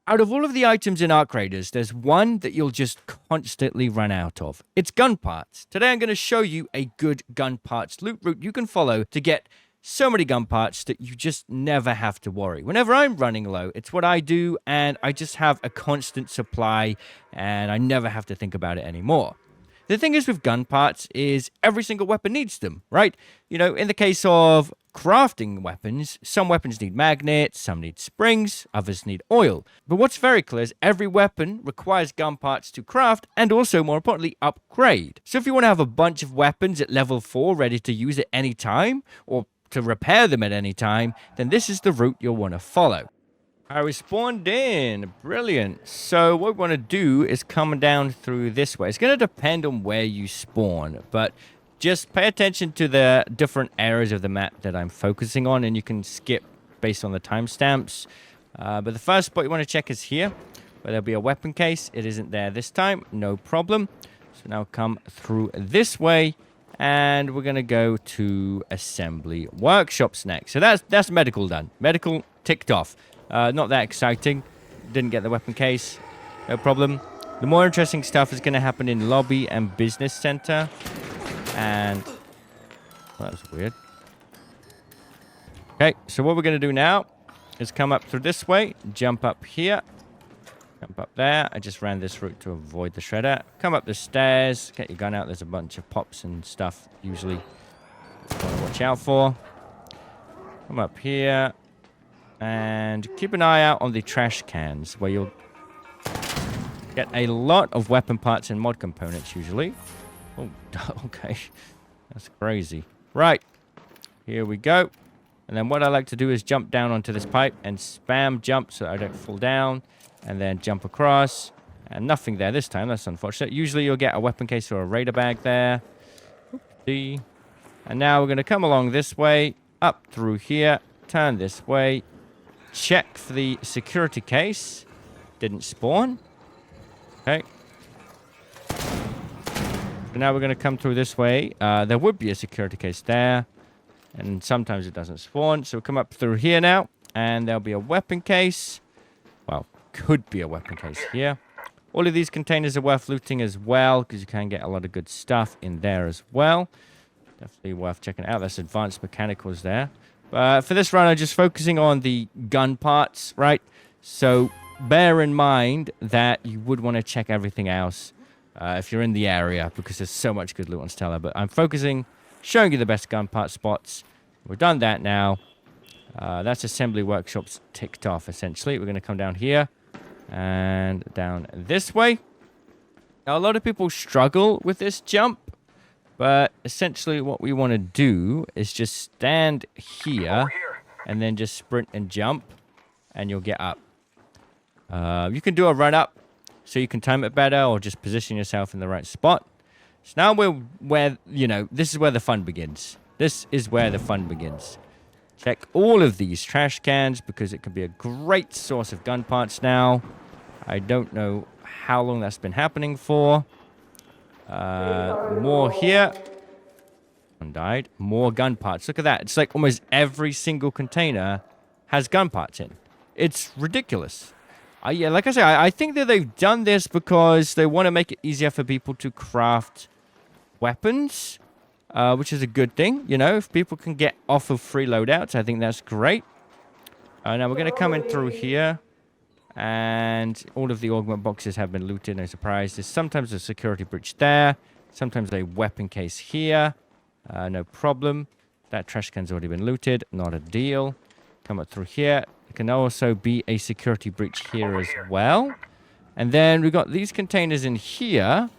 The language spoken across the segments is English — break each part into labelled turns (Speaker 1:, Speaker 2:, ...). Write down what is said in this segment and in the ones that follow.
Speaker 1: Out of all of the items in Arc Raiders, there's one that you'll just constantly run out of. It's gun parts. Today I'm going to show you a good gun parts loot route you can follow to get so many gun parts that you just never have to worry. Whenever I'm running low, it's what I do, and I just have a constant supply, and I never have to think about it anymore. The thing is with gun parts is every single weapon needs them, right? You know, in the case of crafting weapons, some weapons need magnets, some need springs, others need oil. But what's very clear is every weapon requires gun parts to craft and also, more importantly, upgrade. So if you want to have a bunch of weapons at level 4 ready to use at any time, or to repair them at any time, then this is the route you'll want to follow. I was spawned in. Brilliant. So what we want to do is come down through this way. It's going to depend on where you spawn, but just pay attention to the different areas of the map that I'm focusing on, and you can skip based on the timestamps. But the first spot you want to check is here, where there'll be a weapon case. It isn't there this time. No problem. So now come through this way, and we're going to go to assembly workshops next. So that's medical done. Medical ticked off. Not that exciting. Didn't get the weapon case. No problem. The more interesting stuff is going to happen in lobby and business center. And well, that was weird. Okay, so what we're going to do now is come up through this way, jump up here, jump up there. I just ran this route to avoid the shredder. Come up the stairs, get your gun out. There's a bunch of pops and stuff usually you want to watch out for. Come up here. And keep an eye out on the trash cans, where you'll get a lot of weapon parts and mod components, usually. Oh, okay. That's crazy. Right. Here we go. And then what I like to do is jump down onto this pipe and spam jump so I don't fall down. And then jump across. And nothing there this time. That's unfortunate. Usually you'll get a weapon case or a raider bag there. Oopsie. And now we're going to come along this way, up through here, turn this way. Check for the security case. Didn't spawn. Okay. So now we're going to come through this way. There would be a security case there. And sometimes it doesn't spawn. So we'll come up through here now. And there'll be a weapon case. Well, could be a weapon case here. All of these containers are worth looting as well, because you can get a lot of good stuff in there as well. Definitely worth checking out. There's advanced mechanicals there. For this run, I'm just focusing on the gun parts, right? So bear in mind that you would want to check everything else if you're in the area, because there's so much good loot on Stella. But I'm focusing, showing you the best gun part spots. We've done that now. That's assembly workshops ticked off, essentially. We're going to come down here and down this way. Now, a lot of people struggle with this jump. But essentially what we want to do is just stand here and then just sprint and jump, and you'll get up. You can do a run up so you can time it better, or just position yourself in the right spot. So now this is where the fun begins. This is where the fun begins. Check all of these trash cans, because it can be a great source of gun parts now. I don't know how long that's been happening for. More here. One died. More gun parts. Look at that. It's like almost every single container has gun parts in. It's ridiculous. Yeah, like I say, I think that they've done this because they want to make it easier for people to craft weapons, which is a good thing. You know, if people can get off of free loadouts, I think that's great. Now we're going to come in through here. And all of the augment boxes have been looted, no surprise. There's sometimes a security breach there. Sometimes a weapon case here. No problem. That trash can's already been looted. Not a deal. Come up through here. There can also be a security breach here as well. And then we've got these containers in here,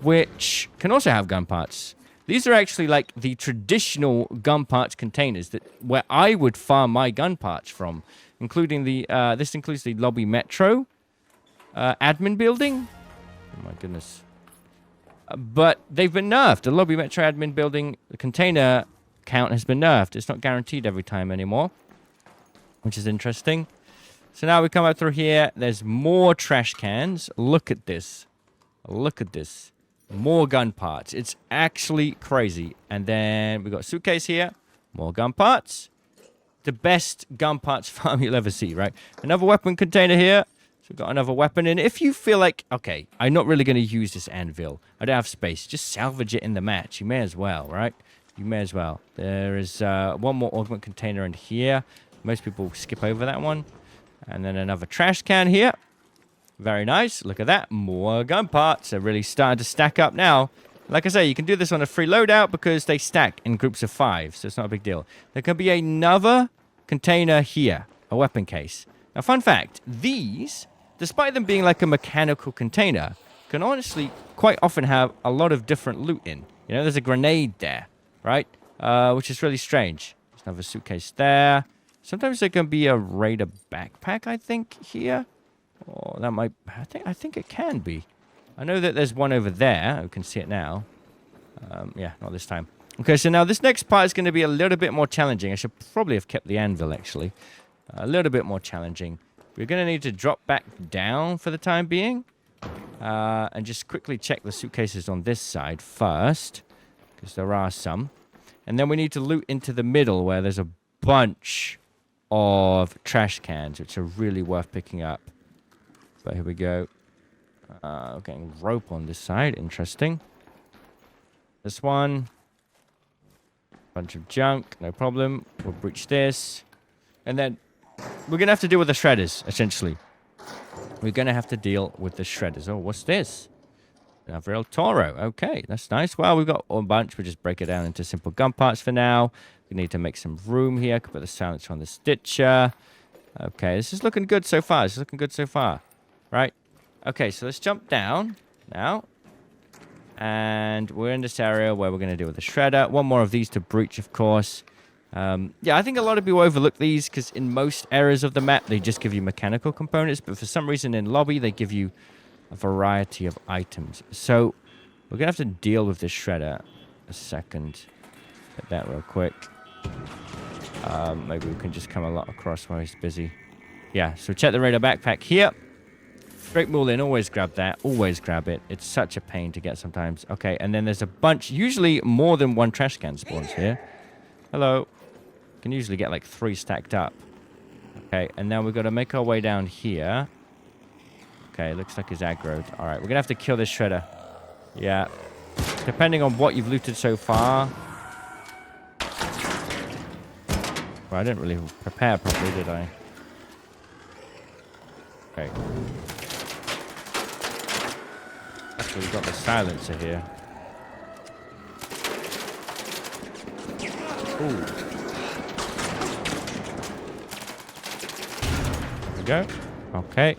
Speaker 1: which can also have gun parts. These are actually like the traditional gun parts containers where I would farm my gun parts from. Including this includes the lobby metro admin building. Oh my goodness. But they've been nerfed. The lobby metro admin building, the container count has been nerfed. It's not guaranteed every time anymore, which is interesting. So now we come up through here. There's more trash cans. Look at this. Look at this. More gun parts. It's actually crazy. And then we got a suitcase here. More gun parts. The best gun parts farm you'll ever see, right? Another weapon container here. So we've got another weapon. And if you feel like, okay, I'm not really going to use this anvil. I don't have space. Just salvage it in the match. You may as well, right? You may as well. There is one more augment container in here. Most people skip over that one. And then another trash can here. Very nice. Look at that. More gun parts. They're really starting to stack up now. Like I say, you can do this on a free loadout because they stack in groups of 5. So it's not a big deal. There can be another container here. A weapon case. Now, fun fact. These, despite them being like a mechanical container, can honestly quite often have a lot of different loot in. You know, there's a grenade there. Right? Which is really strange. There's another suitcase there. Sometimes there can be a raider backpack, I think, here. Oh, that might... I think it can be. I know that there's one over there. You can see it now. Yeah, not this time. Okay, so now this next part is going to be a little bit more challenging. I should probably have kept the anvil, actually. A little bit more challenging. We're going to need to drop back down for the time being. And just quickly check the suitcases on this side first. Because there are some. And then we need to loot into the middle where there's a bunch of trash cans, which are really worth picking up. But here we go. Getting rope on this side. Interesting. This one. Bunch of junk. No problem. We'll breach this. And then we're going to have to deal with the shredders, essentially. We're going to have to deal with the shredders. Oh, what's this? Another El Toro. Okay, that's nice. Well, we've got a bunch. We'll just break it down into simple gun parts for now. We need to make some room here. Could put the silencer on the Stitcher. Okay, this is looking good so far. This is looking good so far. Right? Okay, so let's jump down now. And we're in this area where we're going to deal with the shredder. One more of these to breach, of course. Yeah, I think a lot of people overlook these because in most areas of the map, they just give you mechanical components. But for some reason in lobby, they give you a variety of items. So we're going to have to deal with this shredder a second. Get that real quick. Maybe we can just come across while he's busy. Yeah, so check the radar backpack here. Straight mule in, always grab that. Always grab it. It's such a pain to get sometimes. Okay, and then there's a bunch, usually more than one trash can spawns here. Hello. Can usually get like 3 stacked up. Okay, and now we've got to make our way down here. Okay, looks like he's aggroed. Alright, we're going to have to kill this shredder. Yeah. Depending on what you've looted so far. Well, I didn't really prepare properly, did I? Okay. Actually, we've got the silencer here. Ooh. There we go. Okay.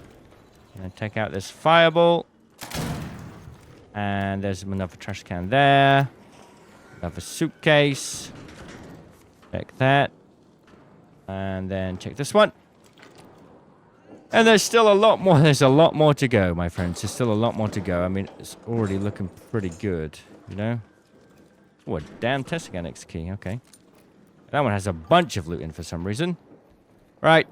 Speaker 1: And take out this fireball. And there's another trash can there. Another suitcase. Check that. And then check this one. And there's still a lot more. There's a lot more to go, my friends. There's still a lot more to go. I mean, it's already looking pretty good, you know? Oh, a damn Tessiganax key. Okay. That one has a bunch of loot in for some reason. Right.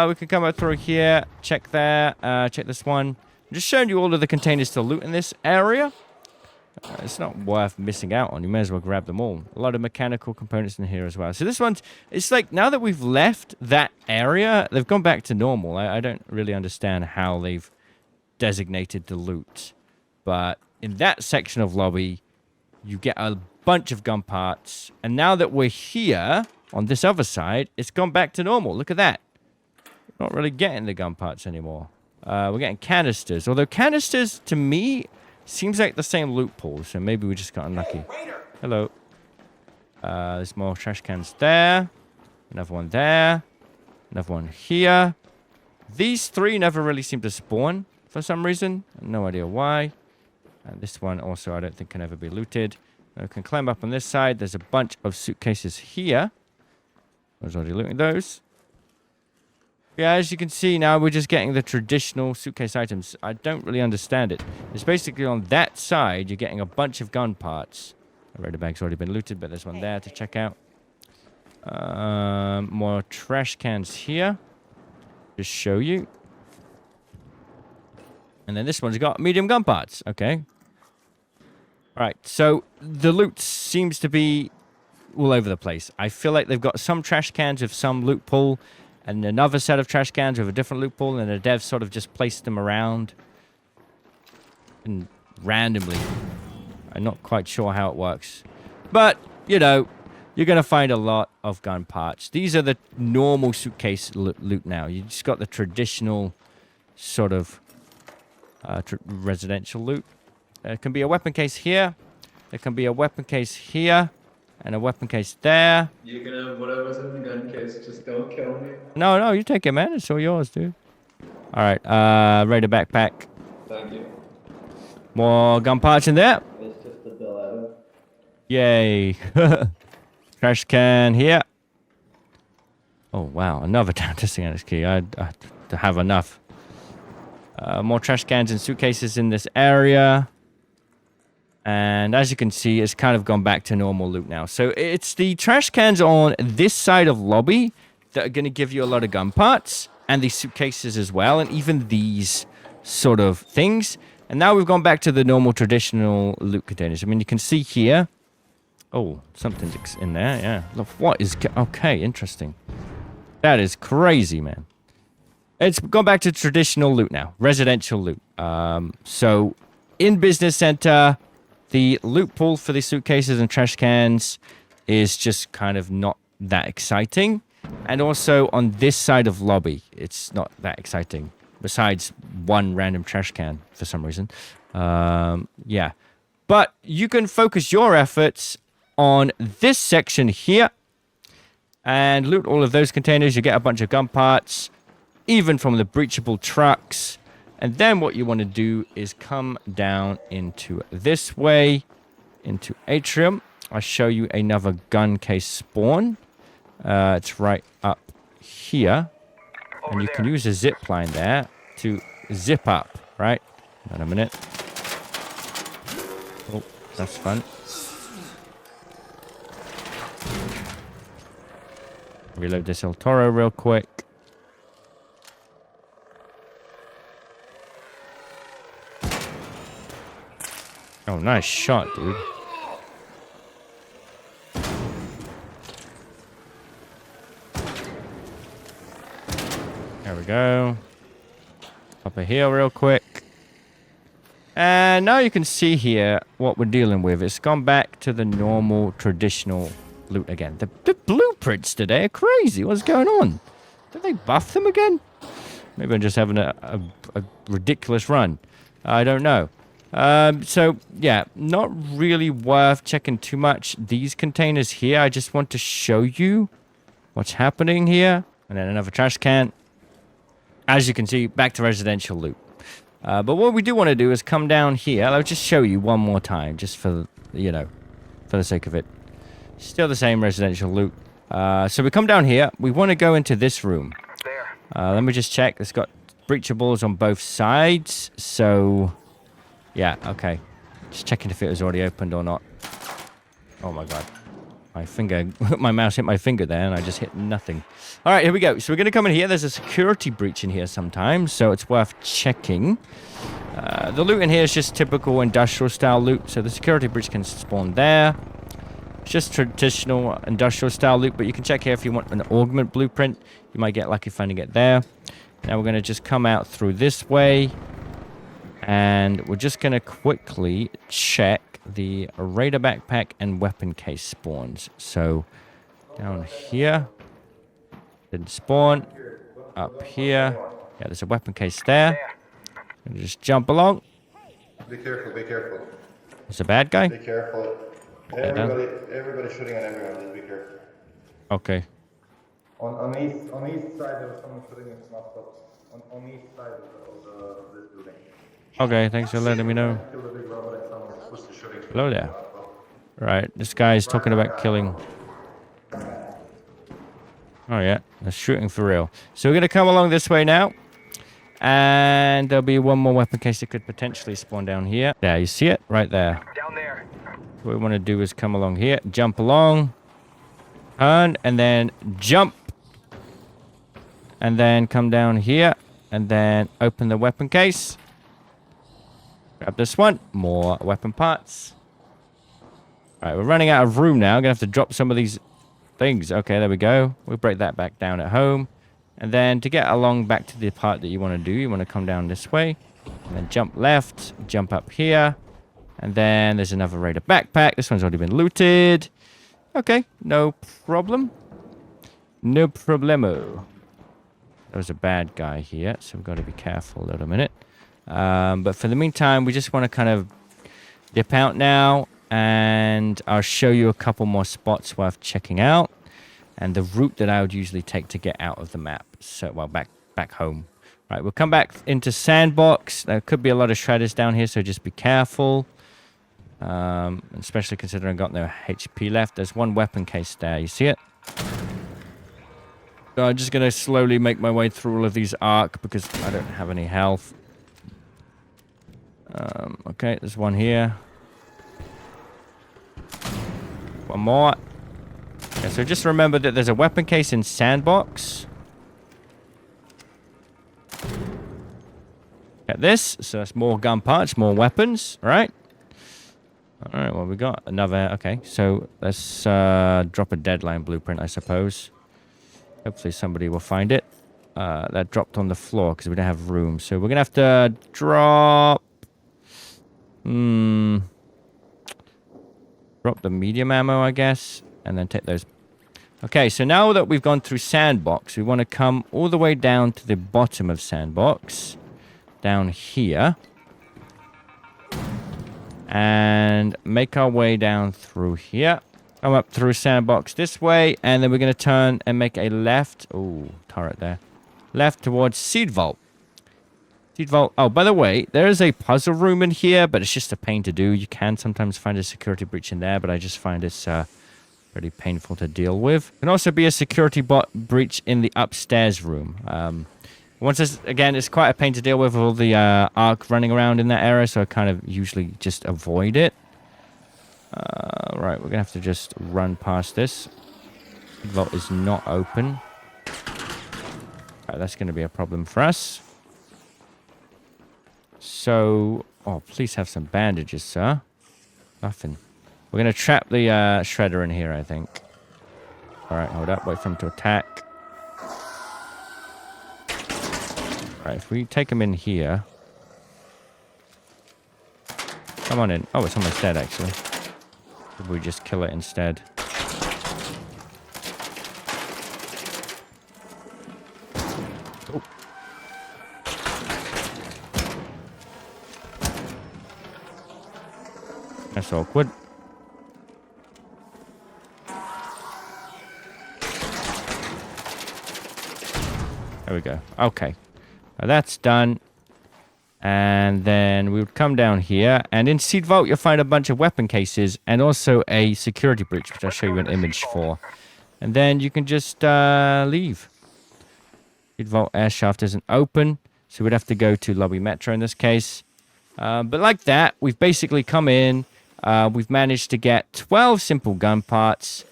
Speaker 1: We can come up through here. Check there. Check this one. I'm just showing you all of the containers to loot in this area. It's not worth missing out on. You may as well grab them all. A lot of mechanical components in here as well. So this one's... It's like, now that we've left that area, they've gone back to normal. I don't really understand how they've designated the loot. But in that section of lobby, you get a bunch of gun parts. And now that we're here, on this other side, it's gone back to normal. Look at that. We're not really getting the gun parts anymore. We're getting canisters. Although canisters, to me... Seems like the same loot pool, so maybe we just got unlucky. Hello. There's more trash cans there. Another one there. Another one here. These 3 never really seem to spawn for some reason. No idea why. And this one also I don't think can ever be looted. We can climb up on this side. There's a bunch of suitcases here. I was already looting those. Yeah, as you can see now, we're just getting the traditional suitcase items. I don't really understand it. It's basically on that side, you're getting a bunch of gun parts. The radar bag's already been looted, but there's one there to check out. More trash cans here. Just show you. And then this one's got medium gun parts. Okay. Right, so the loot seems to be all over the place. I feel like they've got some trash cans with some loot pool. and another set of trash cans with a different loot pool, and the devs sort of just placed them around and randomly. I'm not quite sure how it works. But, you know, you're going to find a lot of gun parts. These are the normal suitcase loot now. You just got the traditional sort of residential loot. There can be a weapon case here. There can be a weapon case here. And a weapon case there.
Speaker 2: You can have whatever's in the gun case. Just don't kill me.
Speaker 1: No, you take it, man. It's all yours, dude. All right, Raider backpack.
Speaker 2: Thank you.
Speaker 1: More gun parts in there.
Speaker 2: It's just the bill out.
Speaker 1: Yay. Trash can here. Oh, wow. Another testing on this key. I have enough. More trash cans and suitcases in this area. And as you can see, it's kind of gone back to normal loot now. So it's the trash cans on this side of lobby that are going to give you a lot of gun parts. And these suitcases as well. And even these sort of things. And now we've gone back to the normal traditional loot containers. I mean, you can see here. Oh, something's in there. Yeah. Look, what is... Okay, interesting. That is crazy, man. It's gone back to traditional loot now. Residential loot. So in Business Center... The loot pool for the suitcases and trash cans is just kind of not that exciting. And also on this side of lobby, it's not that exciting. Besides one random trash can for some reason. Yeah. But you can focus your efforts on this section here. And loot all of those containers. You get a bunch of gun parts. Even from the breachable trucks. And then what you want to do is come down into this way, into Atrium. I'll show you another gun case spawn. It's right up here. And you can use a zip line there to zip up, right? Wait a minute. Oh, that's fun. Reload this El Toro real quick. Oh, nice shot, dude. There we go. Up a hill real quick. And now you can see here what we're dealing with. It's gone back to the normal, traditional loot again. The blueprints today are crazy. What's going on? Did they buff them again? Maybe I'm just having a ridiculous run. I don't know. So, yeah, not really worth checking too much. These containers here, I just want to show you what's happening here. And then another trash can. As you can see, back to residential loot. But what we do want to do is come down here. I'll just show you one more time, just for, you know, for the sake of it. Still the same residential loot. So we come down here. We want to go into this room. Let me just check. It's got breachables on both sides. So... yeah, okay. Just checking if it was already opened or not. Oh my god. My finger, my mouse hit my finger there and I just hit nothing. Alright, here we go. So we're going to come in here. There's a security breach in here sometimes, so it's worth checking. The loot in here is just typical industrial style loot, so the security breach can spawn there. It's just traditional industrial style loot, but you can check here if you want an augment blueprint. You might get lucky finding it there. Now we're going to just come out through this way. And we're just going to quickly check the Raider backpack and weapon case spawns. So, down here. Didn't spawn. Up here. Yeah, there's a weapon case there. And just jump along.
Speaker 3: Be careful, be careful.
Speaker 1: It's a bad guy?
Speaker 3: Be careful. Everybody shooting at everyone, just be careful.
Speaker 1: Okay.
Speaker 3: On east side there was someone shooting at snuff stops. On east side of this building.
Speaker 1: Okay, thanks for letting me know. Hello there. Right, this guy's talking about killing. Oh yeah, they're shooting for real. So we're going to come along this way now. And there'll be one more weapon case that could potentially spawn down here. There, you see it? Right there.
Speaker 4: Down there.
Speaker 1: What we want to do is come along here, jump along, turn, and then jump. And then come down here, and then open the weapon case. Grab this one. More weapon parts. Alright, we're running out of room now. I'm going to have to drop some of these things. Okay, there we go. We'll break that back down at home. And then to get along back to the part that you want to do, you want to come down this way. And then jump left, jump up here. And then there's another Raider backpack. This one's already been looted. Okay, no problem. No problemo. There was a bad guy here, so we've got to be careful a little minute. But for the meantime, we just want to kind of dip out now. And I'll show you a couple more spots worth checking out. And the route that I would usually take to get out of the map. So, well, back home. Right, we'll come back into Sandbox. There could be a lot of shredders down here, so just be careful. Especially considering I've got no HP left. There's one weapon case there. You see it? So I'm just going to slowly make my way through all of these arc because I don't have any health. Okay, there's one here. One more. Yeah, so just remember that there's a weapon case in Sandbox. Get this. So that's more gun parts, more weapons, right? Alright, well, we got another... Okay, so let's drop a deadline blueprint, I suppose. Hopefully somebody will find it. That dropped on the floor because we don't have room. So we're going to have to drop... Drop the medium ammo, I guess. And then take those... Okay, so now that we've gone through Sandbox, we want to come all the way down to the bottom of Sandbox. Down here. And make our way down through here. Come up through Sandbox this way. And then we're going to turn and make a left. Oh, turret there. Left towards Seed Vault. Seed Vault. Oh, by the way, there is a puzzle room in here, but it's just a pain to do. You can sometimes find a security breach in there, but I just find it's pretty painful to deal with. Can also be a security breach in the upstairs room. Once this, again, it's quite a pain to deal with all the arc running around in that area, so I kind of usually just avoid it. Right, we're going to have to just run past this. The vault is not open. Right, that's going to be a problem for us. So, oh, please have some bandages, sir. Nothing. We're going to trap the shredder in here, I think. All right, hold up. Wait for him to attack. All right, if we take him in here. Come on in. Oh, it's almost dead, actually. Should we just kill it instead? Oh. That's awkward. There we go. Okay. Now that's done. And then we would come down here. And in Seed Vault, you'll find a bunch of weapon cases and also a security breach, which I'll show you an image for. And then you can just leave. Seed Vault air shaft isn't open, so we'd have to go to Lobby Metro in this case. But like that, we've basically come in. We've managed to get 12 simple gun parts,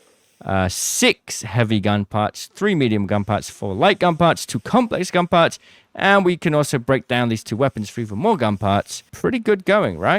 Speaker 1: 6 heavy gun parts, 3 medium gun parts, 4 light gun parts, 2 complex gun parts, and we can also break down these 2 weapons for even more gun parts. Pretty good going, right?